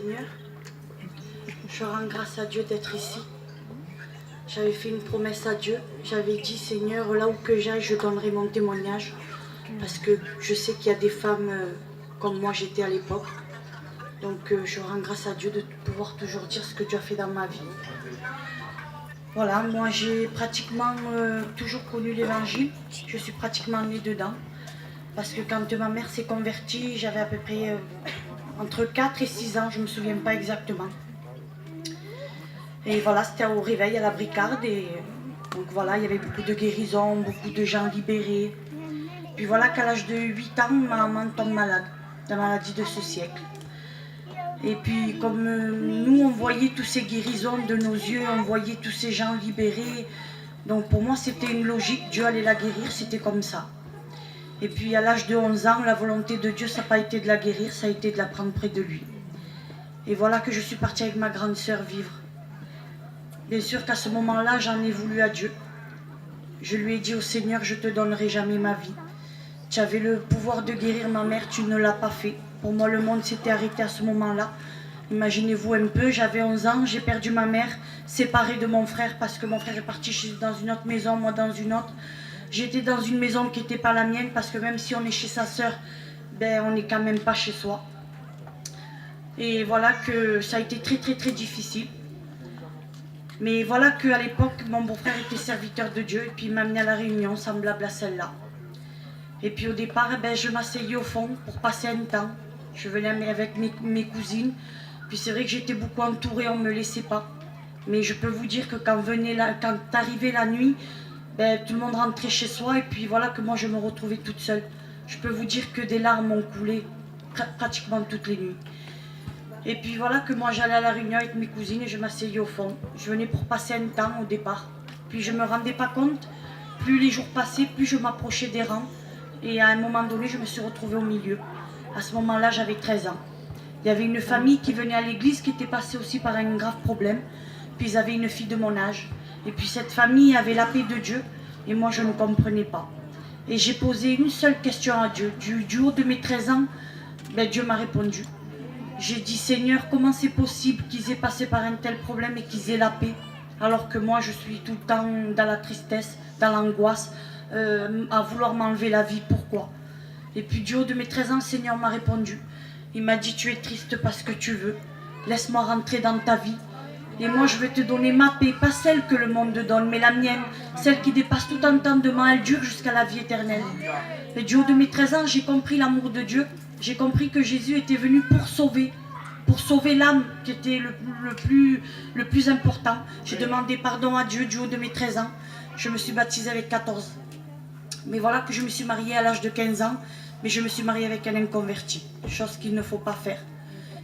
Seigneur, je rends grâce à Dieu d'être ici. J'avais fait une promesse à Dieu. J'avais dit, Seigneur, là où que j'aille, je donnerai mon témoignage. Parce que je sais qu'il y a des femmes comme moi j'étais à l'époque. Donc je rends grâce à Dieu de pouvoir toujours dire ce que Dieu a fait dans ma vie. Voilà, moi j'ai pratiquement toujours connu l'évangile. Je suis pratiquement née dedans. Parce que quand ma mère s'est convertie, j'avais à peu près entre 4 et 6 ans, je ne me souviens pas exactement. Et voilà, c'était au réveil à la Bricarde. Et donc voilà, il y avait beaucoup de guérisons, beaucoup de gens libérés. Puis voilà qu'à l'âge de 8 ans, ma maman tombe malade, la maladie de ce siècle. Et puis comme nous, on voyait toutes ces guérisons de nos yeux, on voyait tous ces gens libérés. Donc pour moi, c'était une logique, Dieu allait la guérir, c'était comme ça. Et puis à l'âge de 11 ans, la volonté de Dieu, ça n'a pas été de la guérir, ça a été de la prendre près de lui. Et voilà que je suis partie avec ma grande sœur vivre. Bien sûr qu'à ce moment-là, j'en ai voulu à Dieu. Je lui ai dit au Seigneur, je ne te donnerai jamais ma vie. Tu avais le pouvoir de guérir ma mère, tu ne l'as pas fait. Pour moi, le monde s'était arrêté à ce moment-là. Imaginez-vous un peu, j'avais 11 ans, j'ai perdu ma mère, séparée de mon frère parce que mon frère est parti dans une autre maison, moi dans une autre. J'étais dans une maison qui n'était pas la mienne parce que même si on est chez sa sœur, ben, on n'est quand même pas chez soi. Et voilà que ça a été très très très difficile. Mais voilà qu'à l'époque, mon beau-frère était serviteur de Dieu et puis il m'a amené à la réunion semblable à celle-là. Et puis au départ, ben, je m'asseyais au fond pour passer un temps. Je venais avec mes cousines. Puis c'est vrai que j'étais beaucoup entourée, on ne me laissait pas. Mais je peux vous dire que quand arrivait la nuit, ben, tout le monde rentrait chez soi et puis voilà que moi je me retrouvais toute seule. Je peux vous dire que des larmes ont coulé pratiquement toutes les nuits. Et puis voilà que moi j'allais à la réunion avec mes cousines et je m'asseyais au fond. Je venais pour passer un temps au départ. Puis je ne me rendais pas compte, plus les jours passaient, plus je m'approchais des rangs. Et à un moment donné, je me suis retrouvée au milieu. À ce moment-là, j'avais 13 ans. Il y avait une famille qui venait à l'église qui était passée aussi par un grave problème. Puis ils avaient une fille de mon âge. Et puis cette famille avait la paix de Dieu. Et moi, je ne comprenais pas. Et j'ai posé une seule question à Dieu. Du haut de mes 13 ans, ben, Dieu m'a répondu. J'ai dit, Seigneur, comment c'est possible qu'ils aient passé par un tel problème et qu'ils aient la paix, alors que moi, je suis tout le temps dans la tristesse, dans l'angoisse, à vouloir m'enlever la vie. Pourquoi? Et puis du haut de mes 13 ans, le Seigneur m'a répondu. Il m'a dit, tu es triste parce que tu veux. Laisse-moi rentrer dans ta vie. Et moi, je vais te donner ma paix, pas celle que le monde donne, mais la mienne, celle qui dépasse tout entendement, elle dure jusqu'à la vie éternelle. Et du haut de mes 13 ans, j'ai compris l'amour de Dieu. J'ai compris que Jésus était venu pour sauver l'âme qui était le plus important. J'ai demandé pardon à Dieu du haut de mes 13 ans. Je me suis baptisée avec 14. Mais voilà que je me suis mariée à l'âge de 15 ans, mais je me suis mariée avec un inconverti, chose qu'il ne faut pas faire.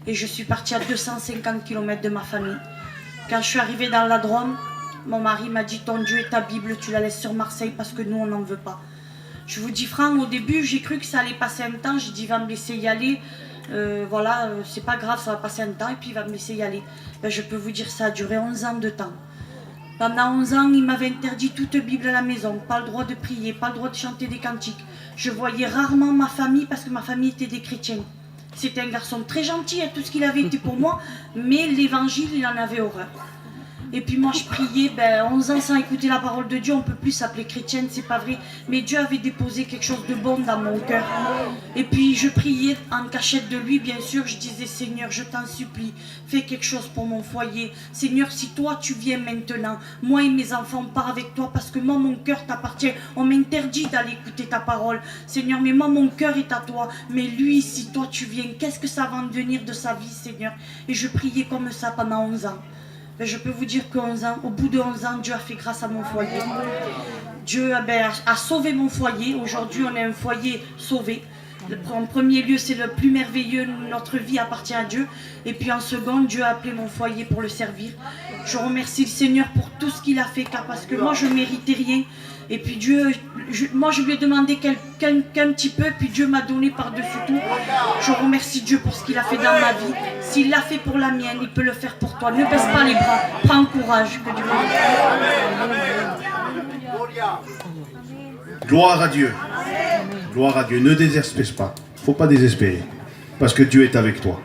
Et je suis partie à 250 km de ma famille. Quand je suis arrivée dans la Drôme, mon mari m'a dit, ton Dieu et ta Bible, tu la laisses sur Marseille parce que nous, on n'en veut pas. Je vous dis franc, au début, j'ai cru que ça allait passer un temps. J'ai dit, il va me laisser y aller. Voilà, c'est pas grave, ça va passer un temps et puis il va me laisser y aller. Ben, je peux vous dire, ça a duré 11 ans de temps. Pendant 11 ans, il m'avait interdit toute Bible à la maison. Pas le droit de prier, pas le droit de chanter des cantiques. Je voyais rarement ma famille parce que ma famille était des chrétiens. C'était un garçon très gentil, tout ce qu'il avait été pour moi, mais l'évangile, il en avait horreur. Et puis moi je priais, 11 ans sans écouter la parole de Dieu, on ne peut plus s'appeler chrétienne, c'est pas vrai. Mais Dieu avait déposé quelque chose de bon dans mon cœur. Et puis je priais en cachette de lui, bien sûr, je disais, Seigneur, je t'en supplie, fais quelque chose pour mon foyer. Seigneur, si toi tu viens maintenant, moi et mes enfants, on part avec toi parce que moi mon cœur t'appartient. On m'interdit d'aller écouter ta parole. Seigneur, mais moi mon cœur est à toi. Mais lui, si toi tu viens, qu'est-ce que ça va en devenir de sa vie, Seigneur? Et je priais comme ça pendant 11 ans. Je peux vous dire qu'au bout de 11 ans, Dieu a fait grâce à mon foyer. Dieu a sauvé mon foyer. Aujourd'hui, on est un foyer sauvé. En premier lieu, c'est le plus merveilleux. Notre vie appartient à Dieu. Et puis en second, Dieu a appelé mon foyer pour le servir. Je remercie le Seigneur pour tout ce qu'il a fait, car parce que moi, je ne méritais rien. Et puis Dieu, moi je lui ai demandé qu'un petit peu, puis Dieu m'a donné par-dessus tout. Je remercie Dieu pour ce qu'il a fait dans ma vie. S'il l'a fait pour la mienne, il peut le faire pour toi. Ne baisse pas les bras, prends courage. Que Dieu Gloire à Dieu. Gloire à Dieu. Ne désespère pas. Il ne faut pas désespérer. Parce que Dieu est avec toi.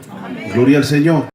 Gloria al Seigneur.